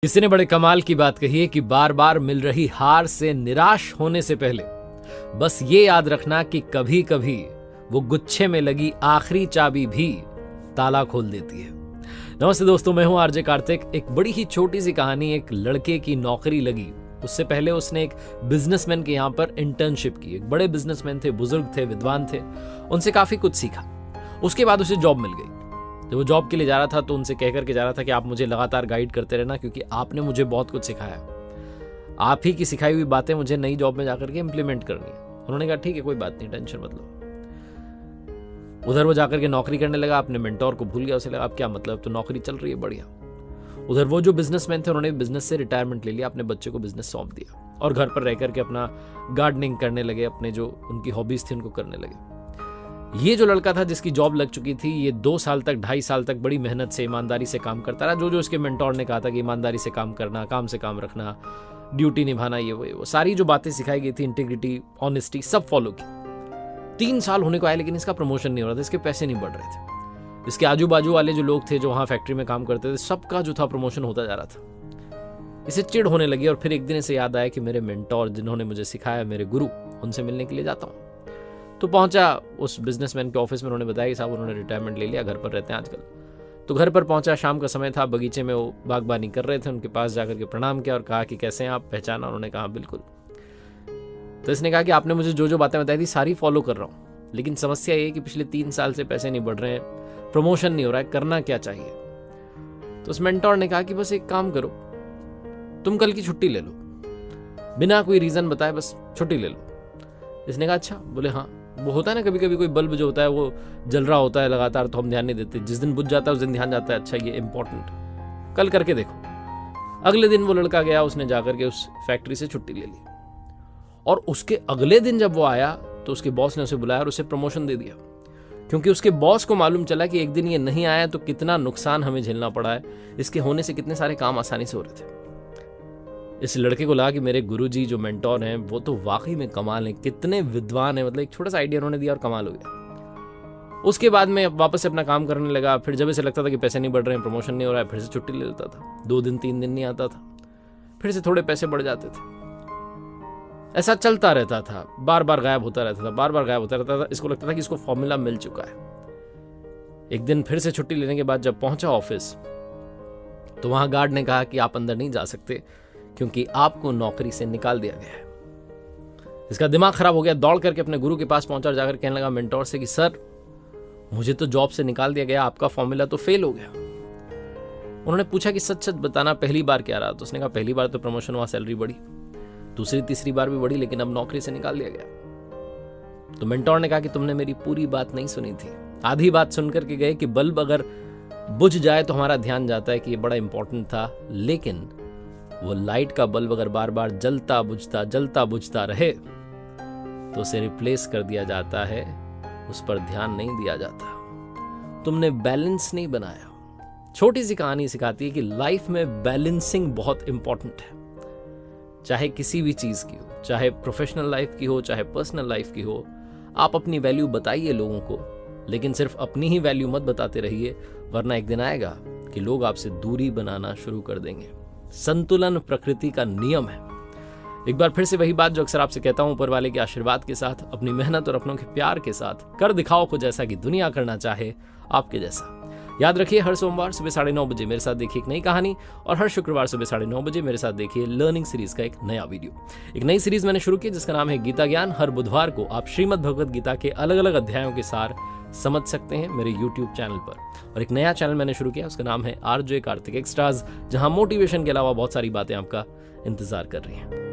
किसी ने बड़े कमाल की बात कही है कि बार बार मिल रही हार से निराश होने से पहले बस ये याद रखना कि कभी कभी वो गुच्छे में लगी आखिरी चाबी भी ताला खोल देती है। नमस्ते दोस्तों, मैं हूं आरजे कार्तिक। एक बड़ी ही छोटी सी कहानी। एक लड़के की नौकरी लगी, उससे पहले उसने एक बिजनेसमैन के यहाँ पर इंटर्नशिप की। एक बड़े बिजनेसमैन थे, बुजुर्ग थे, विद्वान थे, उनसे काफी कुछ सीखा। उसके बाद उसे जॉब मिल गई। जब वो जॉब के लिए जा रहा था तो उनसे कह करके जा रहा था कि आप मुझे लगातार गाइड करते रहना, क्योंकि आपने मुझे बहुत कुछ सिखाया। आप ही की सिखाई हुई बातें मुझे नई जॉब में जाकर के इंप्लीमेंट करनी है। उन्होंने कहा ठीक है, कोई बात नहीं, टेंशन मत लो। उधर वो जाकर के नौकरी करने लगा, अपने मेंटोर को भूल गया। उसे लगा अब क्या मतलब, तो नौकरी चल रही है बढ़िया। उधर वो जो बिजनेसमैन थे, उन्होंने बिजनेस से रिटायरमेंट ले लिया, अपने बच्चे को बिजनेस सौंप दिया और घर पर रह करके अपना गार्डनिंग करने लगे, अपने जो उनकी हॉबीज थी उनको करने लगे। ये जो लड़का था जिसकी जॉब लग चुकी थी, ये 2 साल तक, 2.5 साल तक बड़ी मेहनत से, ईमानदारी से काम करता रहा। जो उसके मेंटोर ने कहा था कि ईमानदारी से काम करना, काम से काम रखना, ड्यूटी निभाना, ये वो सारी जो बातें सिखाई गई थी, इंटीग्रिटी, ऑनेस्टी, सब फॉलो की। 3 साल होने को आए लेकिन इसका प्रमोशन नहीं हो रहा था, इसके पैसे नहीं बढ़ रहे थे। इसके आजू बाजू वाले जो लोग थे, जो वहाँ फैक्ट्री में काम करते थे, सबका जो था प्रमोशन होता जा रहा था। इसे चिढ़ होने लगी और फिर एक दिन इसे याद आया कि मेरे मेंटोर, जिन्होंने मुझे सिखाया, मेरे गुरु, उनसे मिलने के लिए जाता हूँ। तो पहुंचा उस बिजनेसमैन के ऑफिस में। उन्होंने बताया कि साहब उन्होंने रिटायरमेंट ले लिया, घर पर रहते हैं आजकल। तो घर पर पहुंचा, शाम का समय था, बगीचे में वो बागबानी कर रहे थे। उनके पास जाकर के प्रणाम किया और कहा कि कैसे हैं आप, पहचाना? उन्होंने कहा बिल्कुल। तो इसने कहा कि आपने मुझे जो जो बातें बताई थी सारी फॉलो कर रहा हूँ, लेकिन समस्या ये है कि पिछले 3 साल से पैसे नहीं बढ़ रहे हैं, प्रमोशन नहीं हो रहा है, करना क्या चाहिए? तो उस मेंटोर ने कहा कि बस एक काम करो, तुम कल की छुट्टी ले लो, बिना कोई रीजन बताए बस छुट्टी ले लो। इसने कहा अच्छा। बोले हाँ, वो होता है ना कभी कभी कोई बल्ब जो होता है वो जल रहा होता है लगातार, तो हम ध्यान नहीं देते, जिस दिन बुझ जाता है उस दिन ध्यान जाता है, अच्छा ये इंपॉर्टेंट, कल करके देखो। अगले दिन वो लड़का गया, उसने जाकर के उस फैक्ट्री से छुट्टी ले ली। और उसके अगले दिन जब वो आया तो उसके बॉस ने उसे बुलाया और उसे प्रमोशन दे दिया, क्योंकि उसके बॉस को मालूम चला कि एक दिन ये नहीं आया तो कितना नुकसान हमें झेलना पड़ा है, इसके होने से कितने सारे काम आसानी से हो रहे थे। इस लड़के को लगा कि मेरे गुरुजी जो मेंटोर हैं वो तो वाकई में कमाल हैं, कितने विद्वान हैं, मतलब एक छोटा सा आइडिया उन्होंने दिया और कमाल हो गया। उसके बाद में वापस से अपना काम करने लगा। फिर जब इसे लगता था कि पैसे नहीं बढ़ रहे हैं, प्रमोशन नहीं हो रहा है, फिर से छुट्टी ले लेता था। 2 दिन 3 दिन नहीं आता था, फिर से थोड़े पैसे बढ़ जाते थे। ऐसा चलता रहता था, बार बार गायब होता रहता था, बार बार गायब होता रहता था। इसको लगता था कि इसको फॉर्मूला मिल चुका है। एक दिन फिर से छुट्टी लेने के बाद जब पहुंचा ऑफिस, तो वहां गार्ड ने कहा कि आप अंदर नहीं जा सकते, क्योंकि आपको नौकरी से निकाल दिया गया है। इसका दिमाग खराब हो गया, दौड़ करके अपने गुरु के पास पहुंचा और जाकर कहने लगा मेंटोर से कि सर, मुझे तो जॉब से निकाल दिया गया, आपका फॉर्मूला तो फेल हो गया। उन्होंने पूछा कि सच सच बताना, पहली बार क्या रहा? तो उसने कहा पहली बार तो प्रमोशन हुआ, सैलरी बढ़ी, दूसरी तीसरी बार भी बढ़ी, लेकिन अब नौकरी से निकाल दिया गया। तो मेंटोर ने कहा कि तुमने मेरी पूरी बात नहीं सुनी थी, आधी बात सुनकर के गए कि बल्ब अगर बुझ जाए तो हमारा ध्यान जाता है कि ये बड़ा इंपॉर्टेंट था, लेकिन वो लाइट का बल्ब अगर बार बार जलता बुझता रहे तो उसे रिप्लेस कर दिया जाता है, उस पर ध्यान नहीं दिया जाता। तुमने बैलेंस नहीं बनाया। छोटी सी कहानी सिखाती है कि लाइफ में बैलेंसिंग बहुत इंपॉर्टेंट है, चाहे किसी भी चीज की हो, चाहे प्रोफेशनल लाइफ की हो, चाहे पर्सनल लाइफ की हो। आप अपनी वैल्यू बताइए लोगों को, लेकिन सिर्फ अपनी ही वैल्यू मत बताते रहिए, वरना एक दिन आएगा कि लोग आपसे दूरी बनाना शुरू कर देंगे। संतुलन प्रकृति का नियम है। एक बार फिर से वही बात जो अक्सर आपसे कहता हूं, ऊपर वाले के आशीर्वाद के साथ, अपनी मेहनत और अपनों के प्यार के साथ कर दिखाओ को जैसा कि दुनिया करना चाहे आपके जैसा। याद रखिए, हर सोमवार सुबह 9:30 बजे मेरे साथ देखिए एक नई कहानी, और हर शुक्रवार सुबह 9:30 बजे मेरे साथ देखिए लर्निंग सीरीज का एक नया वीडियो। एक नई सीरीज मैंने शुरू की जिसका नाम है गीता ज्ञान। हर बुधवार को आप श्रीमद् भगवद गीता के अलग अलग अध्यायों के सार समझ सकते हैं मेरे YouTube चैनल पर। और एक नया चैनल मैंने शुरू किया, उसका नाम है आरजे कार्तिक एक्स्ट्राज, जहां मोटिवेशन के अलावा बहुत सारी बातें आपका इंतजार कर रही हैं।